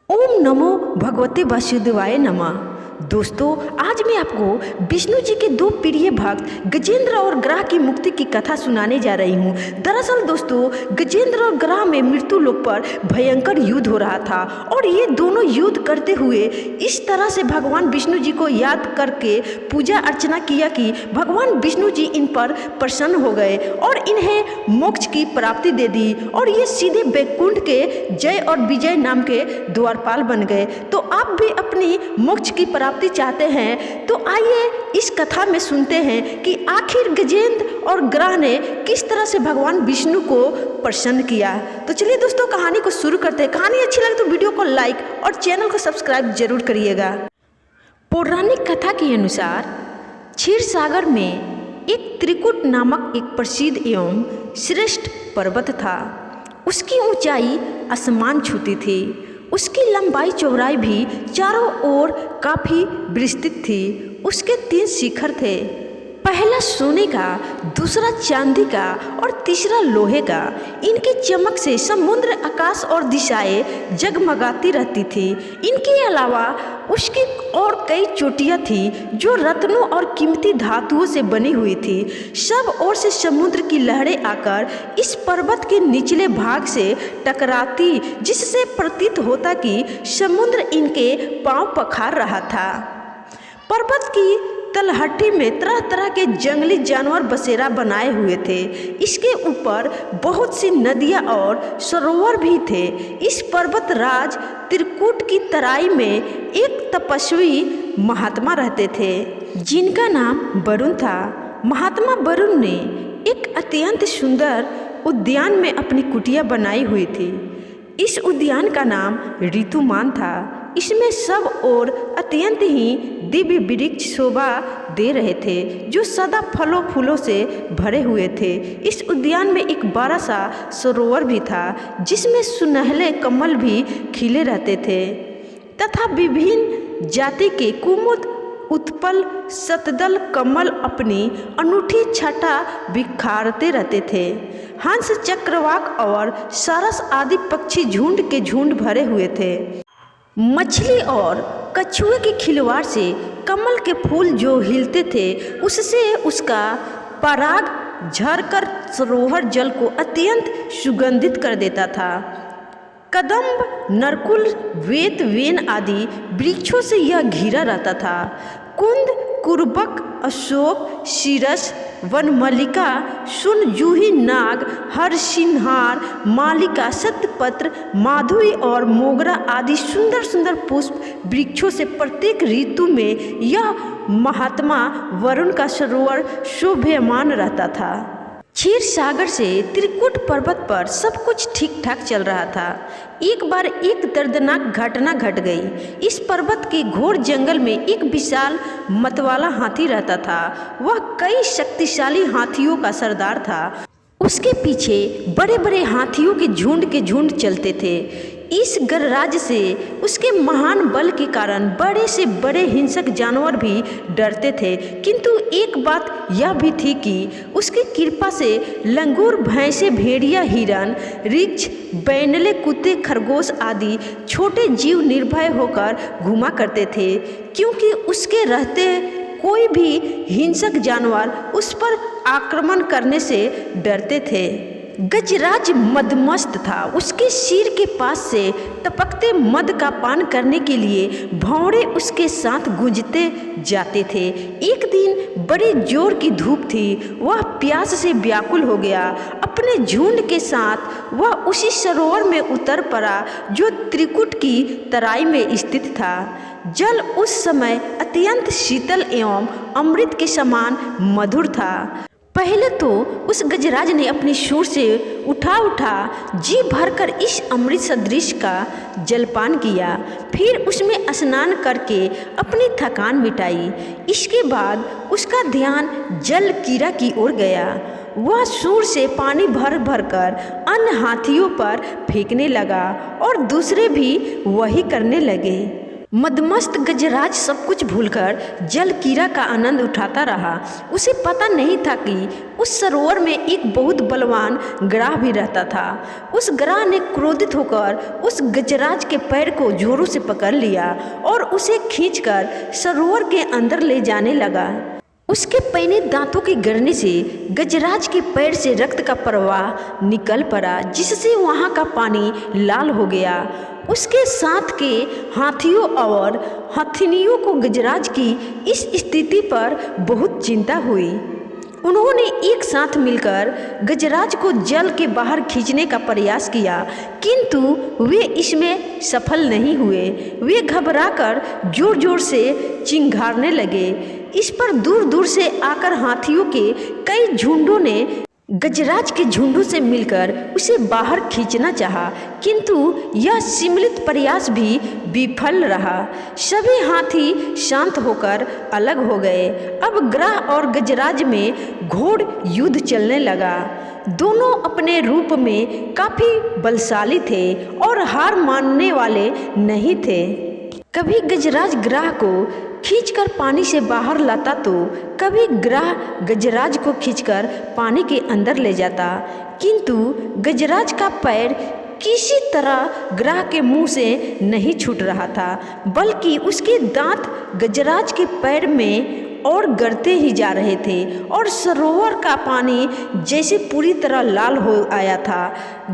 ओम नमो भगवते वासुदेवाय नमः। दोस्तों, आज मैं आपको विष्णु जी के दो प्रिय भक्त गजेंद्र और ग्रह की मुक्ति की कथा सुनाने जा रही हूँ। दरअसल दोस्तों, गजेंद्र और ग्रह में मृत्यु लोक पर भयंकर युद्ध हो रहा था और ये दोनों युद्ध करते हुए इस तरह से भगवान विष्णु जी को याद करके पूजा अर्चना किया कि भगवान विष्णु जी इन पर प्रसन्न हो गए और इन्हें मोक्ष की प्राप्ति दे दी और ये सीधे वैकुंठ के जय और विजय नाम के द्वारपाल बन गए। तो आप भी अपनी मोक्ष की प्राप्ति चाहते हैं तो आइए इस कथा में सुनते हैं कि आखिर गजेंद्र और ग्रह ने किस तरह से भगवान विष्णु को प्रसन्न किया। तो चलिए दोस्तों, कहानी को शुरू करते हैं। कहानी अच्छी लगे तो वीडियो को लाइक और चैनल को सब्सक्राइब जरूर करिएगा। पौराणिक कथा के अनुसार क्षीर सागर में एक त्रिकुट नामक एक प्रसिद्ध एवं श्रेष्ठ पर्वत था। उसकी ऊंचाई आसमान छूती थी। उसकी लंबाई चौड़ाई भी चारों ओर काफी विस्तृत थी। उसके 3 शिखर थे, पहला सोने का, दूसरा चांदी का और तीसरा लोहे का। इनकी चमक से समुद्र, आकाश और दिशाएं जगमगाती रहती थी। इनके अलावा उसकी और कई चोटियां थी जो रत्नों और कीमती धातुओं से बनी हुई थी। सब ओर से समुद्र की लहरें आकर इस पर्वत के निचले भाग से टकराती, जिससे प्रतीत होता कि समुद्र इनके पांव पखार रहा था। पर्वत की तलहटी में तरह तरह के जंगली जानवर बसेरा बनाए हुए थे। इसके ऊपर बहुत सी नदियां और सरोवर भी थे। इस पर्वत राज त्रिकुट की तराई में एक तपस्वी महात्मा रहते थे जिनका नाम वरुण था। महात्मा वरुण ने एक अत्यंत सुंदर उद्यान में अपनी कुटिया बनाई हुई थी। इस उद्यान का नाम ऋतुमान था। इसमें सब ओर अत्यंत ही दिव्य वृक्ष शोभा दे रहे थे जो सदा फलों फूलों से भरे हुए थे। इस उद्यान में एक बड़ा सा सरोवर भी था जिसमें सुनहले कमल भी खिले रहते थे तथा विभिन्न जाति के कुमुद, उत्पल, शतदल कमल अपनी अनूठी छटा बिखारते रहते थे। हंस, चक्रवाक और सारस आदि पक्षी झुंड के झुंड भरे हुए थे। मछली और कछुए के खिलवाड़ से कमल के फूल जो हिलते थे उससे उसका पराग झरकर सरोवर जल को अत्यंत सुगंधित कर देता था। कदम्ब, नरकुल, वेत, वेन आदि वृक्षों से यह घिरा रहता था। कुंद, कुरबक, अशोक, शीरस, वनमल्लिका, सुन, जूही, नाग, हरसिंहार, मालिका, सतपत्र, माधुरी और मोगरा आदि सुंदर सुंदर पुष्प वृक्षों से प्रत्येक ऋतु में यह महात्मा वरुण का सरोवर शोभायमान रहता था। क्षीर सागर से त्रिकुट पर्वत पर सब कुछ ठीक ठाक चल रहा था। एक बार एक दर्दनाक घटना घट गई। इस पर्वत के घोर जंगल में एक विशाल मतवाला हाथी रहता था। वह कई शक्तिशाली हाथियों का सरदार था। उसके पीछे बड़े बड़े हाथियों के झुंड चलते थे। इस गणराज्य से उसके महान बल के कारण बड़े से बड़े हिंसक जानवर भी डरते थे, किंतु एक बात यह भी थी कि उसकी कृपा से लंगूर, भैंसे, भेड़िया, हिरन, रिछ, बैनले, कुत्ते, खरगोश आदि छोटे जीव निर्भय होकर घुमा करते थे, क्योंकि उसके रहते कोई भी हिंसक जानवर उस पर आक्रमण करने से डरते थे। गजराज मदमस्त था। उसके सिर के पास से टपकते मद का पान करने के लिए भौरे उसके साथ गूंजते जाते थे। एक दिन बड़े जोर की धूप थी। वह प्यास से व्याकुल हो गया। अपने झुंड के साथ वह उसी सरोवर में उतर पड़ा जो त्रिकुट की तराई में स्थित था। जल उस समय अत्यंत शीतल एवं अमृत के समान मधुर था। पहले तो उस गजराज ने अपनी सूंड से उठा जी भरकर इस अमृत सदृश का जलपान किया। फिर उसमें स्नान करके अपनी थकान मिटाई। इसके बाद उसका ध्यान जल कीरा की ओर गया। वह सूंड से पानी भर कर अन्य हाथियों पर फेंकने लगा और दूसरे भी वही करने लगे। मदमस्त गजराज सब कुछ भूलकर जल कीड़ा का आनंद उठाता रहा। उसे पता नहीं था कि उस सरोवर में एक बहुत बलवान ग्राह भी रहता था। उस ग्राह ने क्रोधित होकर उस गजराज के पैर को जोरों से पकड़ लिया और उसे खींचकर सरोवर के अंदर ले जाने लगा। उसके पैने दांतों के गिरने से गजराज के पैर से रक्त का प्रवाह निकल पड़ा, जिससे वहाँ का पानी लाल हो गया। उसके साथ के हाथियों और हथिनियों को गजराज की इस स्थिति पर बहुत चिंता हुई। उन्होंने एक साथ मिलकर गजराज को जल के बाहर खींचने का प्रयास किया, किंतु वे इसमें सफल नहीं हुए। वे घबराकर जोर जोर से चिंघाड़ने लगे। इस पर दूर दूर से आकर हाथियों के कई झुंडों ने गजराज के झुंडों से मिलकर उसे बाहर खींचना चाहा, किंतु यह सम्मिलित प्रयास भी विफल रहा। सभी हाथी शांत होकर अलग हो गए। अब ग्राह और गजराज में घोर युद्ध चलने लगा। दोनों अपने रूप में काफी बलशाली थे और हार मानने वाले नहीं थे। कभी गजराज ग्राह को खींचकर पानी से बाहर लाता तो कभी ग्राह गजराज को खींचकर पानी के अंदर ले जाता, किंतु गजराज का पैर किसी तरह ग्राह के मुंह से नहीं छूट रहा था, बल्कि उसके दांत गजराज के पैर में और गड़ते ही जा रहे थे और सरोवर का पानी जैसे पूरी तरह लाल हो आया था।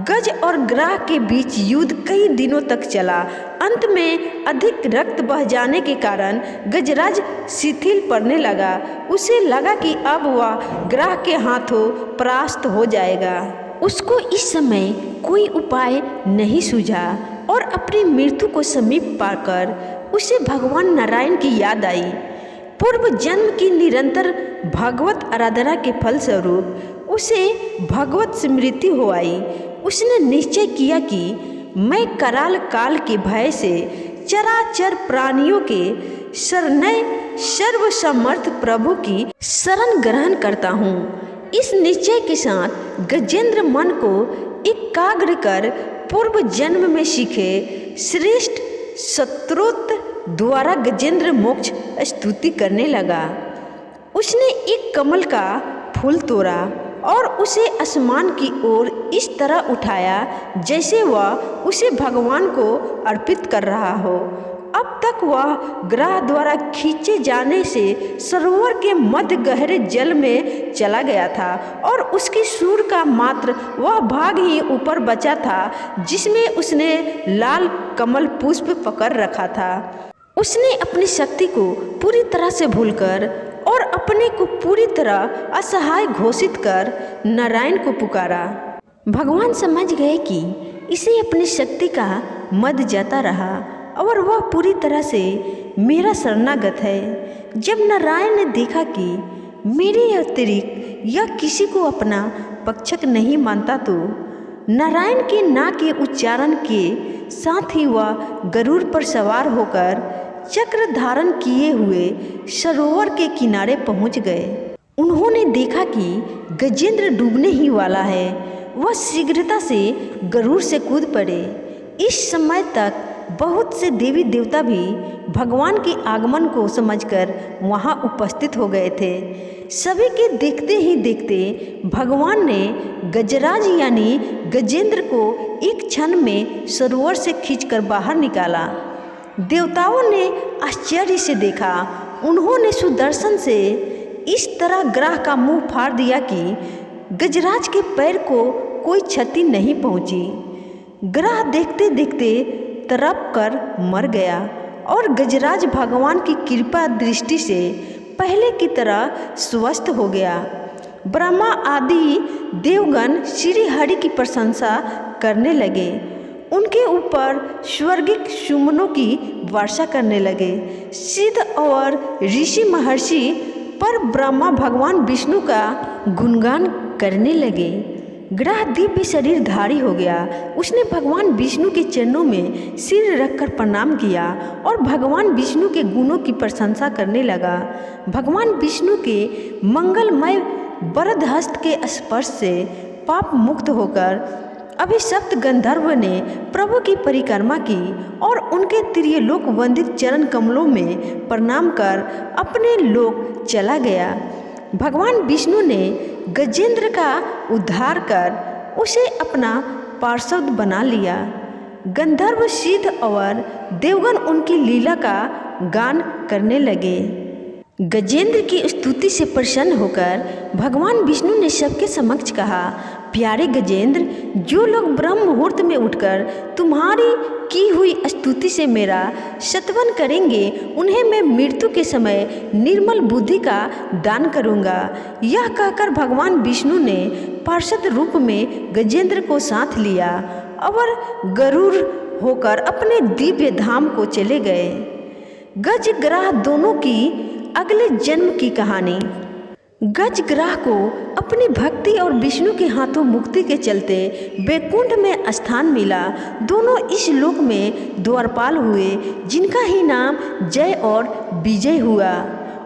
गज और ग्राह के बीच युद्ध कई दिनों तक चला। अंत में अधिक रक्त बह जाने के कारण गजराज शिथिल पड़ने लगा। उसे लगा कि अब वह ग्राह के हाथों परास्त हो जाएगा। उसको इस समय कोई उपाय नहीं सूझा और अपनी मृत्यु को समीप पाकर उसे भगवान नारायण की याद आई। पूर्व जन्म की निरंतर भगवत आराधना के फलस्वरूप उसे भगवत स्मृति हो आई। उसने निश्चय किया कि मैं कराल काल के भय से चराचर प्राणियों के शरणय सर्वसमर्थ प्रभु की शरण ग्रहण करता हूँ। इस निश्चय के साथ गजेंद्र मन को एकाग्र कर पूर्व जन्म में सीखे श्रेष्ठ स्तोत्र द्वारा गजेंद्र मोक्ष स्तुति करने लगा। उसने एक कमल का फूल तोड़ा और उसे आसमान की ओर इस तरह उठाया जैसे वह उसे भगवान को अर्पित कर रहा हो। अब तक वह ग्राह द्वारा खींचे जाने से सरोवर के मध्य गहरे जल में चला गया था और उसकी सूर का मात्र वह भाग ही ऊपर बचा था जिसमें उसने लाल कमल पुष्प पकड़ रखा था। उसने अपनी शक्ति को पूरी तरह से भूलकर और अपने को पूरी तरह असहाय घोषित कर नारायण को पुकारा। भगवान समझ गए कि इसे अपनी शक्ति का मद जाता रहा और वह पूरी तरह से मेरा शरणागत है। जब नारायण ने देखा कि मेरे अतिरिक्त यह किसी को अपना पक्षक नहीं मानता तो नारायण के ना के उच्चारण के साथ ही वह गरुड़ पर सवार होकर चक्र धारण किए हुए सरोवर के किनारे पहुंच गए। उन्होंने देखा कि गजेंद्र डूबने ही वाला है। वह शीघ्रता से गरुड़ से कूद पड़े। इस समय तक बहुत से देवी देवता भी भगवान के आगमन को समझकर वहां उपस्थित हो गए थे। सभी के देखते ही देखते भगवान ने गजराज यानी गजेंद्र को एक क्षण में सरोवर से खींचकर बाहर निकाला। देवताओं ने आश्चर्य से देखा। उन्होंने सुदर्शन से इस तरह ग्राह का मुंह फाड़ दिया कि गजराज के पैर को कोई क्षति नहीं पहुंची। ग्राह देखते देखते तड़प कर मर गया और गजराज भगवान की कृपा दृष्टि से पहले की तरह स्वस्थ हो गया। ब्रह्मा आदि देवगण श्री हरि की प्रशंसा करने लगे। उनके ऊपर स्वर्गिक सुमनों की वर्षा करने लगे। सिद्ध और ऋषि महर्षि पर ब्रह्मा भगवान विष्णु का गुणगान करने लगे। ग्राह दिव्य शरीरधारी हो गया। उसने भगवान विष्णु के चरणों में सिर रखकर प्रणाम किया और भगवान विष्णु के गुणों की प्रशंसा करने लगा। भगवान विष्णु के मंगलमय वरद हस्त के स्पर्श से पाप मुक्त होकर अभिशप्त गंधर्व ने प्रभु की परिक्रमा की और उनके त्रिलोक वंदित चरण कमलों में प्रणाम कर अपने लोक चला गया। भगवान विष्णु ने गजेंद्र का उद्धार कर उसे अपना पार्षद बना लिया। गंधर्व सिद्ध और देवगण उनकी लीला का गान करने लगे। गजेंद्र की स्तुति से प्रसन्न होकर भगवान विष्णु ने सबके समक्ष कहा, प्यारे गजेंद्र, जो लोग ब्रह्म मुहूर्त में उठकर तुम्हारी की हुई स्तुति से मेरा स्तवन करेंगे, उन्हें मैं मृत्यु के समय निर्मल बुद्धि का दान करूंगा। यह कहकर भगवान विष्णु ने पार्षद रूप में गजेंद्र को साथ लिया और गरुड़ होकर अपने दिव्य धाम को चले गए। गज ग्राह दोनों की अगले जन्म की कहानी। गज ग्राह को अपनी भक्ति और विष्णु के हाथों मुक्ति के चलते वैकुंठ में स्थान मिला। दोनों इस लोक में द्वारपाल हुए, जिनका ही नाम जय और विजय हुआ।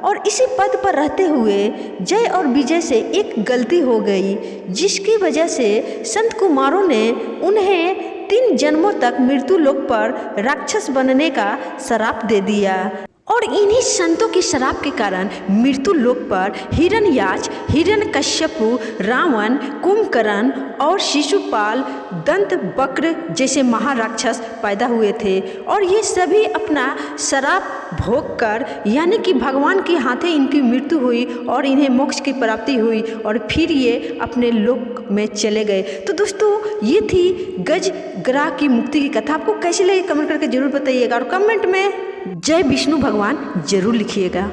और इसी पद पर रहते हुए जय और विजय से एक गलती हो गई, जिसकी वजह से संत कुमारों ने उन्हें 3 जन्मों तक मृत्यु लोक पर राक्षस बनने का श्राप दे दिया। और इन्हीं संतों की श्राप के कारण मृत्यु लोक पर हिरण्याक्ष, हिरण्यकश्यपु, रावण, कुंभकर्ण और शिशुपाल, दंत वक्र जैसे महाराक्षस पैदा हुए थे। और ये सभी अपना श्राप भोग कर, यानी कि भगवान के हाथे इनकी मृत्यु हुई और इन्हें मोक्ष की प्राप्ति हुई और फिर ये अपने लोक में चले गए। तो दोस्तों, ये थी गज ग्राह की मुक्ति की कथा। आपको कैसी लगी कमेंट करके जरूर बताइएगा और कमेंट में जय विष्णु भगवान जरूर लिखिएगा।